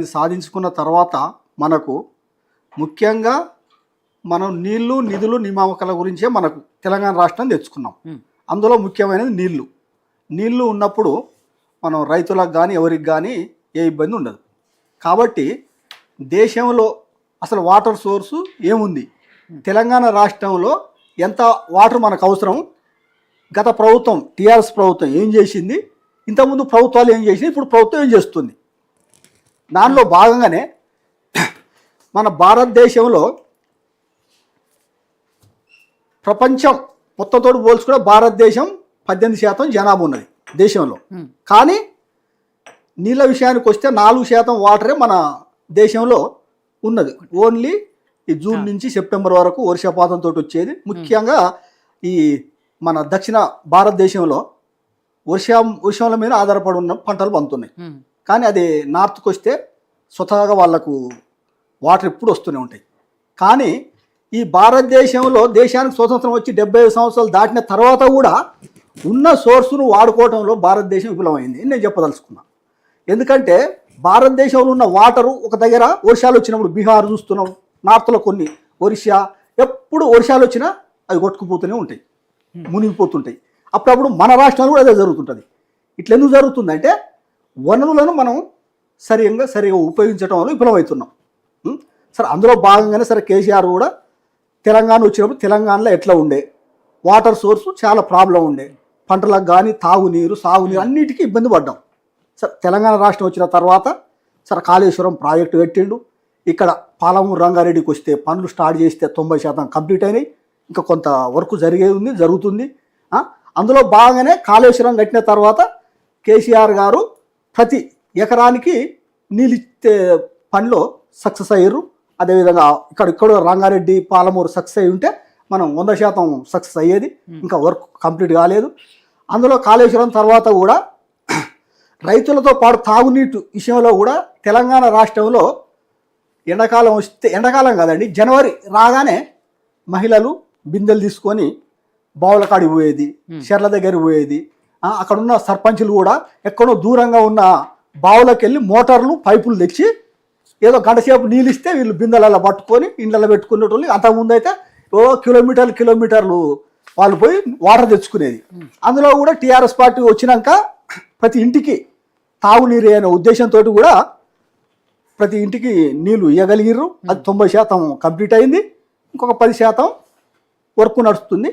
ఇది సాధించుకున్న తర్వాత మనకు ముఖ్యంగా మనం నీళ్లు నిధులు నియామకాల గురించే మనకు తెలంగాణ రాష్ట్రం తెచ్చుకున్నాం. అందులో ముఖ్యమైనది నీళ్లు ఉన్నప్పుడు మనం రైతులకు కానీ ఎవరికి కానీ ఏ ఇబ్బంది ఉండదు. కాబట్టి దేశంలో అసలు వాటర్ సోర్సు ఏముంది, తెలంగాణ రాష్ట్రంలో ఎంత వాటర్ మనకు అవసరం, గత ప్రభుత్వం టీఆర్ఎస్ ప్రభుత్వం ఏం చేసింది, ఇంతకుముందు ప్రభుత్వాలు ఏం చేసింది, ఇప్పుడు ప్రభుత్వం ఏం చేస్తుంది, దానిలో భాగంగానే మన భారతదేశంలో ప్రపంచం మొత్తంతో పోల్చుకుంటే భారతదేశం 18% జనాభా ఉన్నది దేశంలో. కానీ నీళ్ళ విషయానికి వస్తే 4% వాటరే మన దేశంలో ఉన్నది. ఓన్లీ ఈ జూన్ నుంచి సెప్టెంబర్ వరకు వర్షపాతంతో వచ్చేది. ముఖ్యంగా ఈ మన దక్షిణ భారతదేశంలో వర్షాల మీద ఆధారపడి ఉన్న పంటలు పండుతున్నాయి. కానీ అది నార్త్కి వస్తే స్వతహాగా వాళ్లకు వాటర్ ఎప్పుడు వస్తూనే ఉంటాయి. కానీ ఈ భారతదేశంలో దేశానికి స్వతంత్రం వచ్చి 75 సంవత్సరాలు దాటిన తర్వాత కూడా ఉన్న సోర్సును వాడుకోవడంలో భారతదేశం విఫలమైంది నేను చెప్పదలుచుకున్నా. ఎందుకంటే భారతదేశంలో ఉన్న వాటరు ఒక దగ్గర వర్షాలు వచ్చినప్పుడు బీహార్ చూస్తున్నాం, నార్త్లో కొన్ని ఒరిస్సా, ఎప్పుడు వర్షాలు వచ్చినా అవి కొట్టుకుపోతూనే ఉంటాయి, మునిగిపోతుంటాయి. అప్పుడప్పుడు మన రాష్ట్రంలో కూడా అదే జరుగుతుంటుంది. ఇట్లా ఎందుకు జరుగుతుందంటే వనరులను మనం సరిగా ఉపయోగించడం వల్ల విఫలమవుతున్నాం. సరే, అందులో భాగంగానే సరే కేసీఆర్ కూడా తెలంగాణ వచ్చినప్పుడు తెలంగాణలో ఎట్లా ఉండే వాటర్ సోర్సు చాలా ప్రాబ్లం ఉండే, పంటలకు కానీ తాగునీరు సాగునీరు అన్నిటికీ ఇబ్బంది పడ్డాం. సరే, తెలంగాణ రాష్ట్రం వచ్చిన తర్వాత సరే కాళేశ్వరం ప్రాజెక్టు పెట్టిండు. ఇక్కడ పాలమూరు రంగారెడ్డికి వస్తే పనులు స్టార్ట్ చేస్తే 90% కంప్లీట్ అయినాయి. ఇంకా కొంత వర్క్ జరుగుతుంది. అందులో భాగంగానే కాళేశ్వరం కట్టిన తర్వాత కేసీఆర్ గారు ప్రతి ఎకరానికి నీళ్ళు ఇచ్చే పనిలో సక్సెస్ అయ్యారు. అదేవిధంగా ఇక్కడ రంగారెడ్డి పాలమూరు సక్సెస్ అయ్యి ఉంటే మనం 100% సక్సెస్ అయ్యేది. ఇంకా వర్క్ కంప్లీట్ కాలేదు. అందులో కాళేశ్వరం తర్వాత కూడా రైతులతో పాటు తాగునీటి విషయంలో కూడా తెలంగాణ రాష్ట్రంలో ఎండాకాలం వస్తే, ఎండాకాలం కాదండి, జనవరి రాగానే మహిళలు బిందెలు తీసుకొని బావుల కాడికి పోయేది, చెర్ల దగ్గరికి పోయేది. అక్కడున్న సర్పంచులు కూడా ఎక్కడో దూరంగా ఉన్న బావులకు వెళ్ళి మోటార్లు పైపులు తెచ్చి ఏదో గంటసేపు నీళ్ళు ఇస్తే వీళ్ళు బిందెలలో పట్టుకొని ఇండ్లలో పెట్టుకునేటోళ్ళు. అంతకుముందు అయితే కిలోమీటర్లు వాళ్ళు పోయి వాటర్ తెచ్చుకునేది. అందులో కూడా టీఆర్ఎస్ పార్టీ వచ్చినాక ప్రతి ఇంటికి తాగునీరు అనే ఉద్దేశంతో కూడా ప్రతి ఇంటికి నీళ్లు ఇవ్వగలిగిర్రు. అది 90% కంప్లీట్ అయింది. ఇంకొక 10% వర్క్ నడుస్తుంది.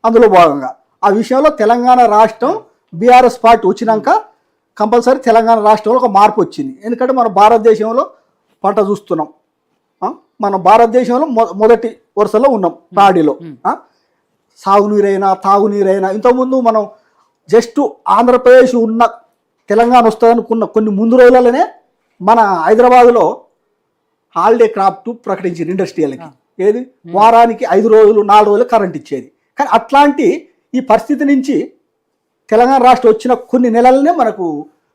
అందులో భాగంగా ఆ విషయంలో తెలంగాణ రాష్ట్రం బీఆర్ఎస్ పార్టీ వచ్చినాక కంపల్సరీ తెలంగాణ రాష్ట్రంలో ఒక మార్పు వచ్చింది. ఎందుకంటే మన భారతదేశంలో పంట చూస్తున్నాం, మన భారతదేశంలో మొదటి వరుసలో ఉన్నాం పాడిలో. సాగునీరైనా తాగునీరైనా ఇంతకుముందు మనం జస్ట్ ఆంధ్రప్రదేశ్ ఉన్న తెలంగాణ వస్తుందనుకున్న కొన్ని ముందు రోజులలోనే మన హైదరాబాదులో హాలిడే క్రాఫ్ట్ ప్రకటించింది ఇండస్ట్రియల్కి. ఏది వారానికి 5 రోజులు 4 రోజులు కరెంట్ ఇచ్చేది. కానీ అట్లాంటి ఈ పరిస్థితి నుంచి తెలంగాణ రాష్ట్రం వచ్చిన కొన్ని నెలలనే మనకు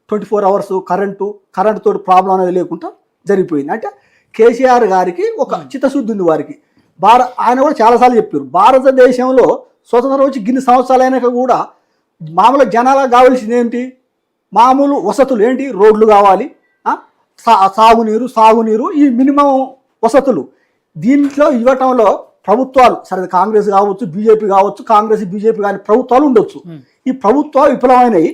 24 అవర్స్ కరెంటుతో ప్రాబ్లం అనేది లేకుండా జరిగిపోయింది. అంటే కేసీఆర్ గారికి ఒక చిత్తశుద్ధి ఉంది వారికి. ఆయన కూడా చాలాసార్లు చెప్పారు, భారతదేశంలో స్వతంత్రం వచ్చి గిన్ని సంవత్సరాలైనాక కూడా మామూలు జనాలకు కావాల్సింది ఏంటి, మామూలు వసతులు ఏంటి, రోడ్లు కావాలి, సాగునీరు, ఈ మినిమం వసతులు దీంట్లో ఇవ్వటంలో ప్రభుత్వాలు సరే కాంగ్రెస్ కావచ్చు, బీజేపీ కావచ్చు, కాంగ్రెస్ బీజేపీ కానీ ప్రభుత్వాలు ఉండొచ్చు, ఈ ప్రభుత్వాలు విఫలమైనవి.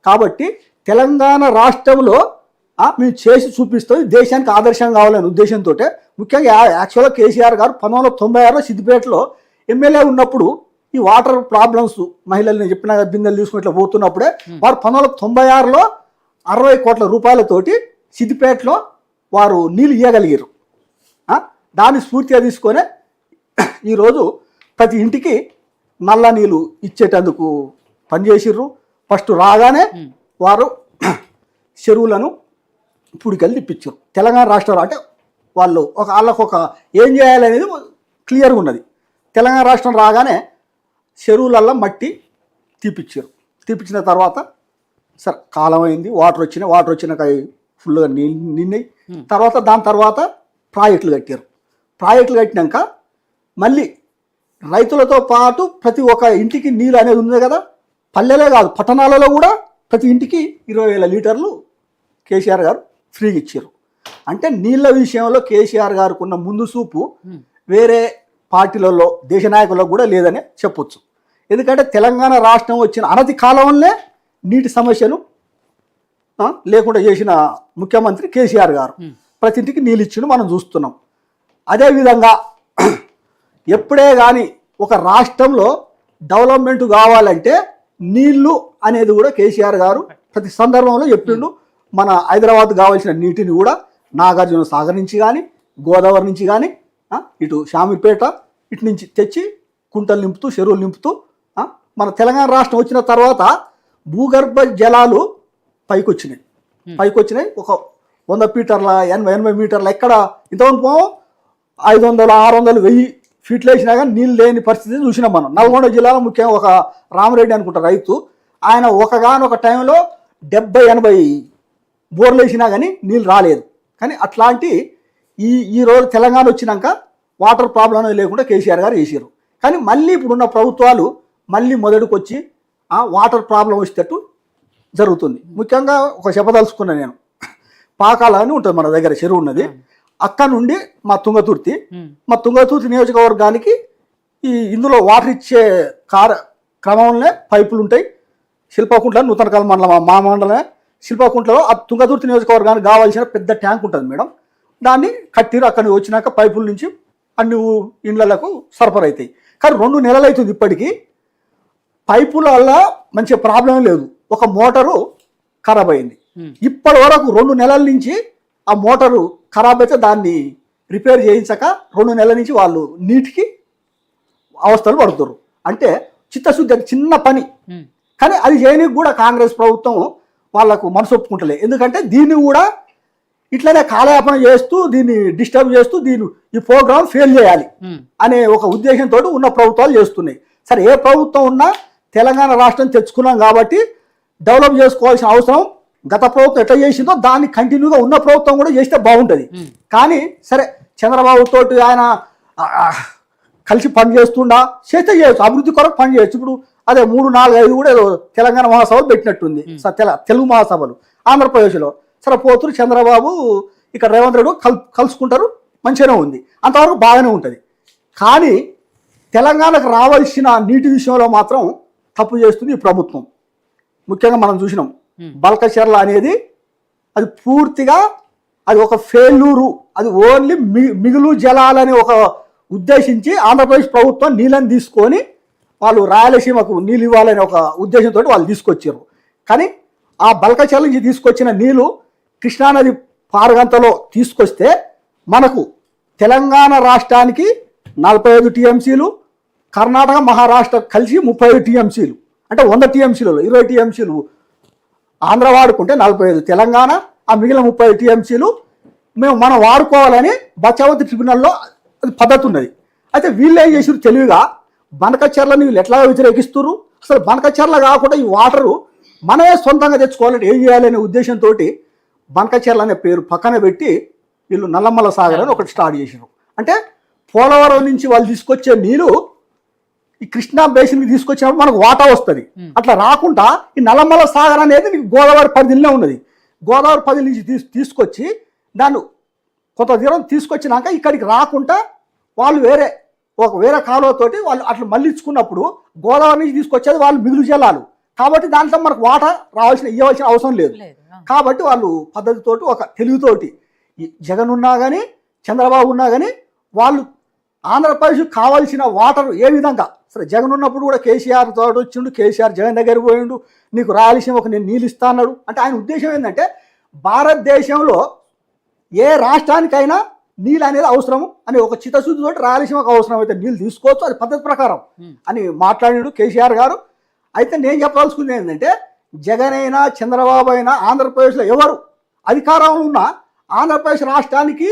కాబట్టి తెలంగాణ రాష్ట్రంలో మేము చేసి చూపిస్తాం, దేశానికి ఆదర్శం కావాలనే ఉద్దేశంతో ముఖ్యంగా యాక్చువల్గా కేసీఆర్ గారు 1996లో సిద్దిపేటలో ఎమ్మెల్యే ఉన్నప్పుడు ఈ వాటర్ ప్రాబ్లమ్స్ మహిళల్ని చెప్పిన బిందెలు తీసుకుని ఇట్లా పోతున్నప్పుడే వారు 1996లో 60 కోట్ల రూపాయలతోటి సిద్దిపేటలో వారు నీళ్ళు ఇవ్వగలిగారు. దాన్ని స్ఫూర్తిగా తీసుకొని ఈరోజు ప్రతి ఇంటికి నల్ల నీళ్ళు ఇచ్చేటందుకు పనిచేసిర్రు. ఫస్ట్ రాగానే వారు చెరువులను పుడికెళ్ళి తిప్పించారు. తెలంగాణ రాష్ట్రంలో అంటే వాళ్ళకు ఒక ఏం చేయాలనేది క్లియర్గా ఉన్నది. తెలంగాణ రాష్ట్రం రాగానే చెరువులల్లో మట్టి తీపిచ్చిన తర్వాత సరే కాలం అయింది, వాటర్ వచ్చినాక ఫుల్గా నిన్నాయి. దాని తర్వాత ప్రాజెక్టులు కట్టినాక మళ్ళీ రైతులతో పాటు ప్రతి ఒక్క ఇంటికి నీళ్ళు అనేది ఉంది కదా, పల్లెలే కాదు పట్టణాలలో కూడా ప్రతి ఇంటికి 20,000 లీటర్లు కేసీఆర్ గారు ఫ్రీగా ఇచ్చారు. అంటే నీళ్ళ విషయంలో కేసీఆర్ గారికి ఉన్న ముందు చూపు వేరే పార్టీలలో దేశ నాయకులకు కూడా లేదని చెప్పొచ్చు. ఎందుకంటే తెలంగాణ రాష్ట్రం వచ్చిన అనతి కాలంలో నీటి సమస్యను లేకుండా చేసిన ముఖ్యమంత్రి కేసీఆర్ గారు. ప్రతి ఇంటికి నీళ్ళు ఇచ్చిండు మనం చూస్తున్నాం. అదేవిధంగా ఎప్పుడే కానీ ఒక రాష్ట్రంలో డెవలప్మెంట్ కావాలంటే నీళ్లు అనేది కూడా కేసీఆర్ గారు ప్రతి సందర్భంలో చెప్పిండు. మన హైదరాబాద్ కావాల్సిన నీటిని కూడా నాగార్జున సాగర్ నుంచి కానీ గోదావరి నుంచి కానీ ఇటు షామీర్పేట ఇటు నుంచి తెచ్చి కుంటలు నింపుతూ చెరువులు నింపుతూ మన తెలంగాణ రాష్ట్రం వచ్చిన తర్వాత భూగర్భ జలాలు పైకి వచ్చినాయి. ఒక 100 మీటర్ల 80 మీటర్ల ఎక్కడ ఇంతవరకు 500, 600, 1000 ఫీట్లు వేసినా కానీ నీళ్ళు లేని పరిస్థితి చూసినాం మనం. నల్గొండ జిల్లాలో ముఖ్యంగా ఒక రామరెడ్డి అనుకుంటా రైతు, ఆయన ఒకగానొక టైంలో 70-80 బోర్లు వేసినా కానీ నీళ్ళు రాలేదు. కానీ అట్లాంటి ఈ రోజు తెలంగాణ వచ్చినాక వాటర్ ప్రాబ్లం అనేది లేకుండా కేసీఆర్ గారు చేసారు. కానీ మళ్ళీ ఇప్పుడున్న ప్రభుత్వాలు మళ్ళీ మొదటికి వచ్చి వాటర్ ప్రాబ్లం వచ్చేటట్టు జరుగుతుంది. ముఖ్యంగా ఒక చెప్పదలుచుకున్నాను నేను. పాకాల అని ఉంటుంది మన దగ్గర, చెరువు ఉన్నది. అక్కడ నుండి మా తుంగతుర్తి నియోజకవర్గానికి ఇందులో వాటర్ ఇచ్చే క్రమంలో పైపులు ఉంటాయి. శిల్పకుంట్ల నూతనకాల మండలం మా మండలమే శిల్పకుంట్లలో ఆ తుంగతుర్తి నియోజకవర్గానికి కావాల్సిన పెద్ద ట్యాంక్ ఉంటుంది మేడం. దాన్ని కట్టిరు. అక్కడి వచ్చినాక పైపుల నుంచి అన్ని ఇండ్లకు సరఫరా అవుతాయి. కానీ 2 నెలలు అవుతుంది ఇప్పటికీ. పైపుల వల్ల మంచి ప్రాబ్లం లేదు. ఒక మోటారు ఖరాబ్ అయింది. ఇప్పటి వరకు 2 నెలల నుంచి ఆ మోటారు ఖరాబ్ అయితే దాన్ని రిపేర్ చేయించక 2 నెలల నుంచి వాళ్ళు నీటికి అవస్థలు పడుతున్నారు. అంటే చిత్తశుద్ధి చిన్న పని, కానీ అది చేయడానికి కూడా కాంగ్రెస్ ప్రభుత్వం వాళ్లకు మనసు ఒప్పుకుంటలే. ఎందుకంటే దీన్ని కూడా ఇట్లనే కాలయాపన చేస్తూ దీన్ని డిస్టర్బ్ చేస్తూ ఈ ప్రోగ్రామ్ ఫెయిల్ చేయాలి అనే ఒక ఉద్దేశంతో ఉన్న ప్రభుత్వాలు చేస్తున్నాయి. సరే, ఏ ప్రభుత్వం ఉన్నా తెలంగాణ రాష్ట్రం తెచ్చుకున్నాం కాబట్టి డెవలప్ చేసుకోవాల్సిన అవసరం గత ప్రభుత్వం ఎట్లా చేసిందో దాన్ని కంటిన్యూగా ఉన్న ప్రభుత్వం కూడా చేస్తే బాగుంటుంది. కానీ సరే, చంద్రబాబు తోటి ఆయన కలిసి పని చేస్తుండా చేస్తే చేయొచ్చు, అభివృద్ధి కొరకు పని చేయొచ్చు. ఇప్పుడు అదే 3, 4, 5 కూడా ఏదో తెలంగాణ మహాసభలు పెట్టినట్టుంది. తెలుగు మహాసభలు ఆంధ్రప్రదేశ్లో. సరే, పోతురు చంద్రబాబు ఇక్కడ రేవంత్ రెడ్డి కలుసుకుంటారు, మంచిగానే ఉంది, అంతవరకు బాగానే ఉంటుంది. కానీ తెలంగాణకు రావాల్సిన నీటి విషయంలో మాత్రం తప్పు చేస్తుంది ఈ ప్రభుత్వం. ముఖ్యంగా మనం చూసినాం బల్కచెర్ల అనేది అది పూర్తిగా అది ఒక ఫెయిల్యూరు. అది ఓన్లీ మిగులు జలాలని ఒక ఉద్దేశించి ఆంధ్రప్రదేశ్ ప్రభుత్వం నీళ్ళని తీసుకొని వాళ్ళు రాయలసీమకు నీళ్ళు ఇవ్వాలనే ఒక ఉద్దేశంతో వాళ్ళు తీసుకొచ్చారు. కానీ ఆ బల్కచెర్ల నుంచి తీసుకొచ్చిన నీళ్ళు కృష్ణానది పారగంతలో తీసుకొస్తే మనకు తెలంగాణ రాష్ట్రానికి 45 టీఎంసీలు, కర్ణాటక మహారాష్ట్ర కలిసి 35 టీఎంసీలు, అంటే 100 టీఎంసీలలో 20 టీఎంసీలు ఆంధ్ర వాడుకుంటే 45 తెలంగాణ, ఆ మిగిలిన 30 టీఎంసీలు మనం వాడుకోవాలని బచావతి ట్రిబ్యునల్లో అది పద్ధతి ఉన్నది. అయితే వీళ్ళు ఏం చేసారు తెలివిగా బనకచెర్లని వీళ్ళు ఎట్లా వ్యతిరేకిస్తున్నారు. అసలు బనకచెర్ల కాకుండా ఈ వాటరు మనమే సొంతంగా తెచ్చుకోవాలంటే ఏం చేయాలనే ఉద్దేశంతో బనకచెర్ల అనే పేరు పక్కన పెట్టి వీళ్ళు నల్లమల్ల సాగర్ అని ఒకటి స్టార్ట్ చేసారు. అంటే పోలవరం నుంచి వాళ్ళు తీసుకొచ్చే నీళ్ళు ఈ కృష్ణా బేసిన్కి తీసుకొచ్చినప్పుడు మనకు వాటా వస్తుంది. అట్లా రాకుండా ఈ నల్లమల్ల సాగర్ అనేది గోదావరి పరిధిలో ఉన్నది. గోదావరి పరిధి నుంచి తీసుకొచ్చి దాన్ని కొంత దూరం తీసుకొచ్చినాక ఇక్కడికి రాకుండా వాళ్ళు వేరే కాలువతోటి వాళ్ళు అట్లా మళ్ళించుకున్నప్పుడు గోదావరి నుంచి తీసుకొచ్చేది వాళ్ళు మిగులు జలాలు కాబట్టి దాంట్లో మనకు వాటా ఇవ్వాల్సిన అవసరం లేదు. కాబట్టి వాళ్ళు పద్ధతితోటి ఒక తెలివితోటి జగన్ ఉన్నా కానీ చంద్రబాబు ఉన్నా కానీ వాళ్ళు ఆంధ్రప్రదేశ్ కావాల్సిన వాటర్ ఏ విధంగా సరే జగన్ ఉన్నప్పుడు కూడా కేసీఆర్ తోటి వచ్చిండు, కేసీఆర్ జగన్ దగ్గర పోయిండు, నీకు రాయలసీమకు నేను నీళ్ళు ఇస్తా అన్నాడు. అంటే ఆయన ఉద్దేశం ఏంటంటే భారతదేశంలో ఏ రాష్ట్రానికైనా నీళ్ళు అనేది అవసరము అని ఒక చిత్తశుద్ధితో రాయలసీమకు అవసరం అయితే నీళ్ళు తీసుకోవచ్చు, అది పద్ధతి ప్రకారం అని మాట్లాడాడు కేసీఆర్ గారు. అయితే నేను చెప్పాల్సింది ఏంటంటే జగన్ అయినా చంద్రబాబు అయినా ఆంధ్రప్రదేశ్లో ఎవరు అధికారంలో ఉన్నా ఆంధ్రప్రదేశ్ రాష్ట్రానికి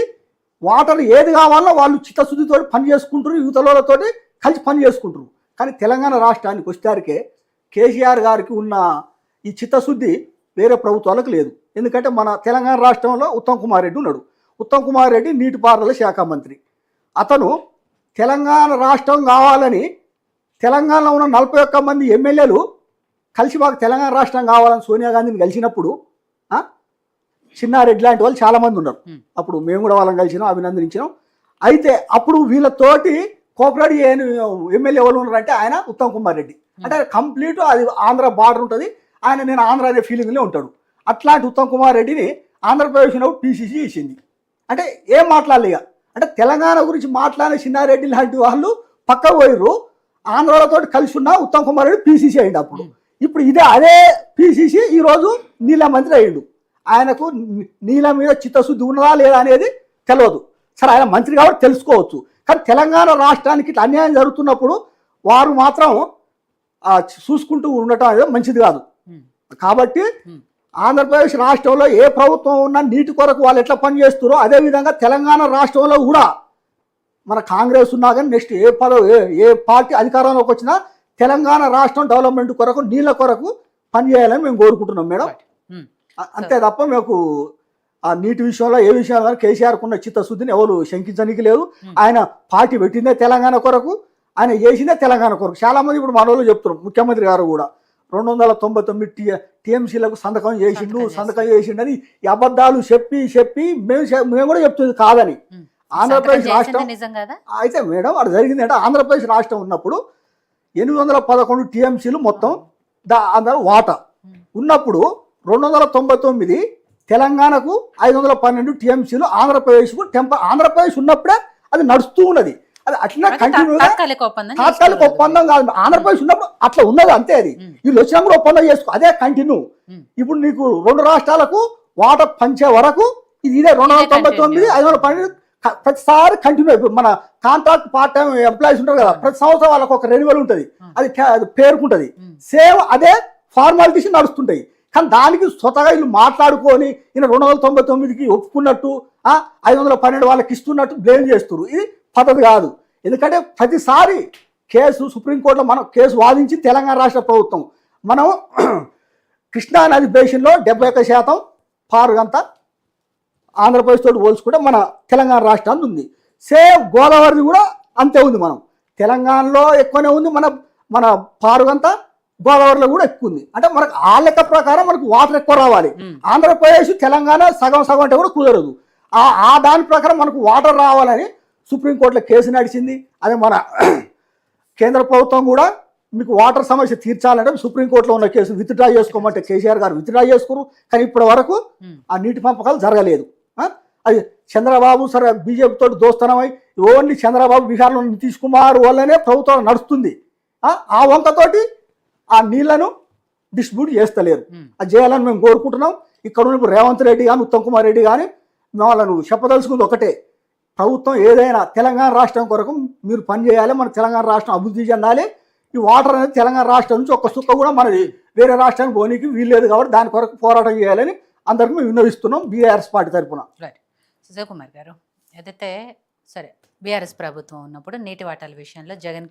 వాటర్ ఏది కావాలో వాళ్ళు చిత్తశుద్ధితో పని చేసుకుంటారు, యువతలతో కలిసి పని చేసుకుంటారు. కానీ తెలంగాణ రాష్ట్రానికి వచ్చేసరికి కేసీఆర్ గారికి ఉన్న ఈ చిత్తశుద్ధి వేరే ప్రభుత్వాలకు లేదు. ఎందుకంటే మన తెలంగాణ రాష్ట్రంలో ఉత్తమ్ కుమార్ రెడ్డి ఉన్నాడు. ఉత్తమ్ కుమార్ రెడ్డి నీటిపారుదల శాఖ మంత్రి. అతను తెలంగాణ రాష్ట్రం కావాలని తెలంగాణలో ఉన్న 41 మంది ఎమ్మెల్యేలు కలిసి మాకు తెలంగాణ రాష్ట్రం కావాలని సోనియా గాంధీని కలిసినప్పుడు చిన్నారెడ్డి లాంటి వాళ్ళు చాలా మంది ఉన్నారు. అప్పుడు మేము కూడా వాళ్ళని కలిసినాం, అభినందించినాం. అయితే అప్పుడు వీళ్ళతోటి కోఆపరేట్ చేయని ఎమ్మెల్యే ఎవరు ఉన్నారంటే ఆయన ఉత్తమ్ కుమార్ రెడ్డి. అంటే కంప్లీట్ అది ఆంధ్ర బార్డర్ ఉంటుంది, ఆయన నేను ఆంధ్ర అనే ఫీలింగ్లో ఉంటాడు. అట్లాంటి ఉత్తమ్ కుమార్ రెడ్డిని ఆంధ్రప్రదేశ్ పీసీసీ ఇచ్చింది. అంటే ఏం మాట్లాడలేక, అంటే తెలంగాణ గురించి మాట్లాడిన చిన్నారెడ్డి లాంటి వాళ్ళు పక్క పోయిర్రు, ఆంధ్రాలతో కలిసి ఉన్న ఉత్తమ్ కుమార్ రెడ్డి పీసీసీ అయ్యిండు. ఇప్పుడు అదే పీసీసీ ఈరోజు నీళ్ళ మంత్రి అయ్యిండు. ఆయనకు నీళ్ళ మీద చిత్తశుద్ధి ఉన్నదా లేదా అనేది తెలియదు. సరే, ఆయన మంత్రి కాబట్టి తెలుసుకోవచ్చు. కానీ తెలంగాణ రాష్ట్రానికి ఇట్లా అన్యాయం జరుగుతున్నప్పుడు వారు మాత్రం చూసుకుంటూ ఉండటం అనేది మంచిది కాదు. కాబట్టి ఆంధ్రప్రదేశ్ రాష్ట్రంలో ఏ ప్రభుత్వం ఉన్నా నీటి కొరకు వాళ్ళు ఎట్లా పనిచేస్తారో అదేవిధంగా తెలంగాణ రాష్ట్రంలో కూడా మన కాంగ్రెస్ ఉన్నా కానీ నెక్స్ట్ ఏ పార్టీ అధికారంలోకి వచ్చినా తెలంగాణ రాష్ట్రం డెవలప్మెంట్ కొరకు నీళ్ళ కొరకు పనిచేయాలని మేము కోరుకుంటున్నాం మేడం. అంతే తప్ప మీకు ఆ నీటి విషయంలో ఏ విషయంలో కేసీఆర్కు ఉన్న చిత్తశుద్ధిని ఎవరు శంకించడానికి లేదు. ఆయన పార్టీ పెట్టిందే తెలంగాణ కొరకు, ఆయన చేసిందే తెలంగాణ కొరకు. చాలామంది ఇప్పుడు మన వాళ్ళు చెప్తున్నారు, ముఖ్యమంత్రి గారు కూడా 299 టీఎంసీలకు సంతకం చేసిండని ఈ అబద్ధాలు చెప్పి మేము కూడా చెప్తుంది కాదని. ఆంధ్రప్రదేశ్ రాష్ట్రం అయితే మేడం అది జరిగింది అంటే ఆంధ్రప్రదేశ్ రాష్ట్రం ఉన్నప్పుడు 811 టీఎంసీలు మొత్తం అందరూ వాటా ఉన్నప్పుడు 299 తెలంగాణకు 512 టీఎంసీలు ఆంధ్రప్రదేశ్కు ఆంధ్రప్రదేశ్ ఉన్నప్పుడే అది నడుస్తూ ఉన్నది. అది అట్లా కంటిన్యూగా తాత్కాలిక ఒప్పందం కాదు. ఆంధ్రప్రదేశ్ ఉన్నప్పుడు అట్లా ఉన్నది అంతే. అది వీళ్ళు వచ్చినా కూడా ఒప్పందం చేసుకో, అదే కంటిన్యూ. ఇప్పుడు నీకు 2 రాష్ట్రాలకు వాటర్ పంచే వరకు ఇదే 299 512 ప్రతిసారి కంటిన్యూ. మన కాంట్రాక్ట్ పార్ట్ టైం ఎంప్లాయీస్ ఉంటారు కదా, ప్రతి సంవత్సరం వాళ్ళకి ఒక రెన్యువల్ ఉంటుంది, అది పేరుకుంటుంది. సేమ్ అదే ఫార్మాలిటీస్ నడుస్తుంటాయి. కానీ దానికి స్వతగా వీళ్ళు మాట్లాడుకొని ఈయన 299కి ఒప్పుకున్నట్టు 512 వాళ్ళకి ఇస్తున్నట్టు బ్లేమ్ చేస్తున్నారు. ఇది పద్ధతి కాదు. ఎందుకంటే ప్రతిసారి కేసు సుప్రీంకోర్టులో మనం కేసు వాదించి తెలంగాణ రాష్ట్ర ప్రభుత్వం మనం కృష్ణానది బేసిన్లో 71% పారుగంత ఆంధ్రప్రదేశ్ తోటి పోల్చుకుంటే మన తెలంగాణ రాష్ట్రానికి ఉంది. సేమ్ గోదావరిది కూడా అంతే ఉంది. మనం తెలంగాణలో ఎక్కువనే ఉంది, మన పారుగంత గోదావరిలో కూడా ఎక్కువ ఉంది. అంటే మనకు ఆ లెక్క ప్రకారం మనకు వాటర్ ఎక్కువ రావాలి. ఆంధ్రప్రదేశ్ తెలంగాణ సగం అంటే కూడా కుదరదు. ఆ దాని ప్రకారం మనకు వాటర్ రావాలని సుప్రీంకోర్టులో కేసు నడిచింది. అదే మన కేంద్ర ప్రభుత్వం కూడా మీకు వాటర్ సమస్య తీర్చాలంటే సుప్రీంకోర్టులో ఉన్న కేసు విత్డ్రా చేసుకోమంటే కేసీఆర్ గారు విత్డ్రా చేసుకోరు. కానీ ఇప్పటి వరకు ఆ నీటి పంపకాలు జరగలేదు. అది చంద్రబాబు సరే బీజేపీతో దోస్తనమై ఓన్లీ చంద్రబాబు బీహార్లో నితీష్ కుమార్ వల్లనే ప్రభుత్వం నడుస్తుంది. ఆ వంకతోటి ఆ నీళ్లను డిస్ట్రిబ్యూట్ చేస్తలేరు. అది చేయాలని మేము కోరుకుంటున్నాం. ఇక్కడ ఉన్న రేవంత్ రెడ్డి కానీ ఉత్తమ్ కుమార్ రెడ్డి కానీ వాళ్ళను చెప్పదలుచుకుంది ఒకటే, ప్రభుత్వం ఏదైనా తెలంగాణ రాష్ట్రం కొరకు మీరు పనిచేయాలి, మన తెలంగాణ రాష్ట్రం అభివృద్ధి చెందాలి. ఈ వాటర్ అనేది తెలంగాణ రాష్ట్రం నుంచి ఒక్క సుక్క కూడా మనది వేరే రాష్ట్రానికి పోనీకి వీల్లేదు. కాబట్టి దాని కొరకు పోరాటం చేయాలని అందరికీ మేము విన్నవిస్తున్నాం బీఆర్ఎస్ పార్టీ తరఫున. రైట్ సుజయ్ కుమార్ గారు, ఏదైతే సరే బీఆర్ఎస్ ప్రభుత్వం ఉన్నప్పుడు నీటి వాటాల విషయంలో జగన్కి